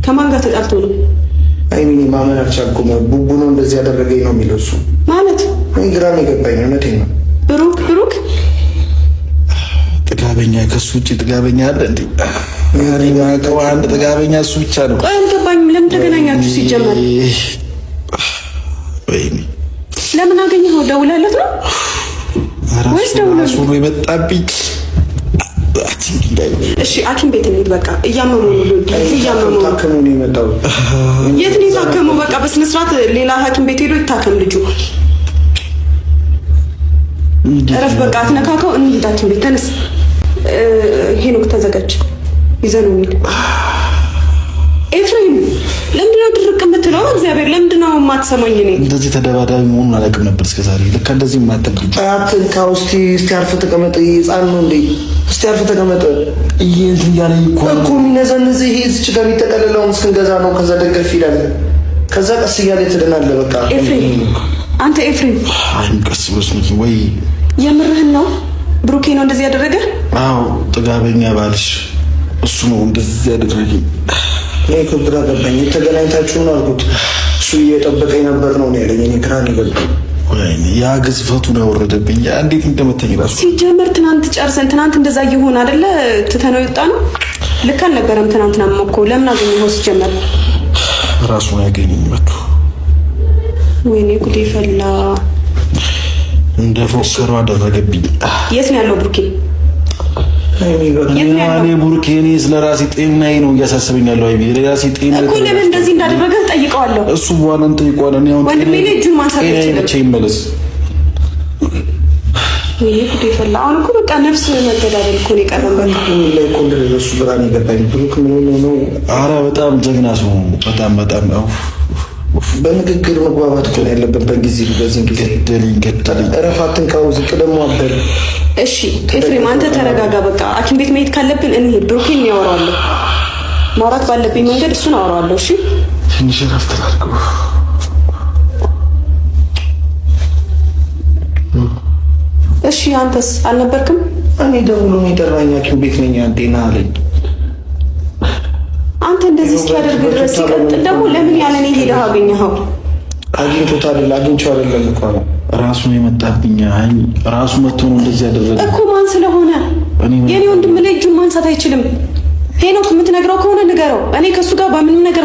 ከማን ጋር ተጣልቶ ነው? አይ ምን ማመን አልቻልኩም። ቡቡ ነው እንደዚህ ያደረገኝ ነው የሚለው እሱ ማለት ግራ ነው የገባኝ። እውነቴን ነው። ብሩክ ጥጋበኛ ከሱ ውጭ ጥጋበኛ አለ እንዴ? ያሪማ አንድ ጥጋበኛ እሱ ብቻ ነው። ቆይ አልገባኝም። ለምን ተገናኛችሁ ሲጀመር? ወይኔ ለምን አገኘኸው? ደውለለት ነው ወይስ ደውለለት ነው የመጣብኝ? እሺ ሐኪም ቤት እንሂድ። በቃ እያመመው ነው። ታከሙ ነው የመጣው። የት ነው የታከመው? በቃ በስነ ስርዓት ሌላ ሐኪም ቤት ሄዶ ይታከም ልጁ። እረፍ በቃ አትነካካው። እንሂድ ሐኪም ቤት ተነስ። ሄኖክ ተዘጋጅ፣ ይዘን እንሂድ። ኤፍሬም ለምንድነው ድርቅ የምትለው? እግዚአብሔር ለምንድነው የማትሰማኝ? እኔ እንደዚህ ተደባዳቢ መሆኑን አላውቅም ነበር እስከዛሬ። ልክ እንደዚህ የማትጠብቅ አትንካው። እስቲ አርፍ ተቀመጥ። ህፃን ነው እንዴ? እስቲ አርፍ ተቀመጥ። እያለኝ እኮ የሚነዘንዝ ይሄ እዚች ጋር የሚጠቀልለውን እስክንገዛ ነው። ከዛ ደገፍ ይላል። ከዛ ቀስ እያለ ትድናለህ። በቃ ኤፍሬም፣ አንተ ኤፍሬም፣ አይም ቀስ ብለሽ ወይ የምርህን ነው? ብሩኬ ነው እንደዚህ ያደረገ? አዎ ጥጋበኛ ባልሽ እሱ ነው እንደዚህ ያደረገኝ። እኔ እኮ ግራ ገባኝ። ተገናኝታችሁ ነው አልኩት። እሱ እየጠበቀኝ ነበር ነው ያለኝ። እኔ ግራ ነው የገባኝ። ወይኔ ያ ግዝፈቱን ያወረደብኝ እንዴት እንደመተኝ ራሱ ሲጀመር ትናንት ጨርሰን ትናንት እንደዛ እየሆነ አይደለ ትተነው የወጣ ነው። ልክ አልነበረም። ትናንትና እኮ ለምን አገኘኸው? ሲጀመር ራሱን ያገኘኝ መጡ። ወይኔ ጉዴ ፈላ። እንደ ፎከረው አደረገብኝ። የት ነው ያለው ብሩኬ? እኔ ቡርኬ እኔ ስለራሴ ጤናዬ ነው እያሳሰበኝ ያለው። አይ ለራሴ ጤና እኮ ለምን እንደዚህ እንዳደረገ ጠይቀዋለሁ። እሱ በኋላ እንጠይቀዋለን። ያው ወንድሜ ላይ እጁን ማንሳት ይችላል። ይመለስ። ይሄ ጉዴ ፈላ። አሁን እኮ በቃ ነፍስ መገዳደል እኮ ነው የቀረው። በቃ ላይ እኮ እንደዚህ ብራን ይገባኝ። ብሩክ ምን ነው? ኧረ በጣም ጀግና ሰው በጣም ነው። በንግግር መግባባት እኮ ያለበት በጊዜ በዚህ ጊዜ ገደለኝ። እረፋትን ካው ዝቅ ደግሞ አበል። እሺ ኤፍሬም አንተ ተረጋጋ። በቃ ሐኪም ቤት መሄድ ካለብን እንሂድ። ብሩኬን ያወራዋለሁ። ማውራት ባለብኝ መንገድ እሱን አወራዋለሁ። እሺ ትንሽ እረፍት ላድርግ። እሺ አንተስ አልነበርክም? እኔ ደውሎ ነው የጠራኝ። ሐኪም ቤት ነኝ አንዴና አለኝ። አንተ እንደዚህ እስኪያደርግ ድረስ ሲቀጥል ደግሞ ለምን ያለኔ ሄደህ አገኘኸው? አግኝቶታል። አግኝቼው አይደለም እኮ ነው ራሱ ነው የመጣብኝ። አይ ራሱ መጥቶ ነው እንደዚህ ያደረገ እኮ። ማን ስለሆነ? የኔ ወንድም ላይ እጁን ማንሳት አይችልም። ሄኖክ የምትነግረው ከሆነ ንገረው። እኔ ከሱ ጋር በምንም ነገር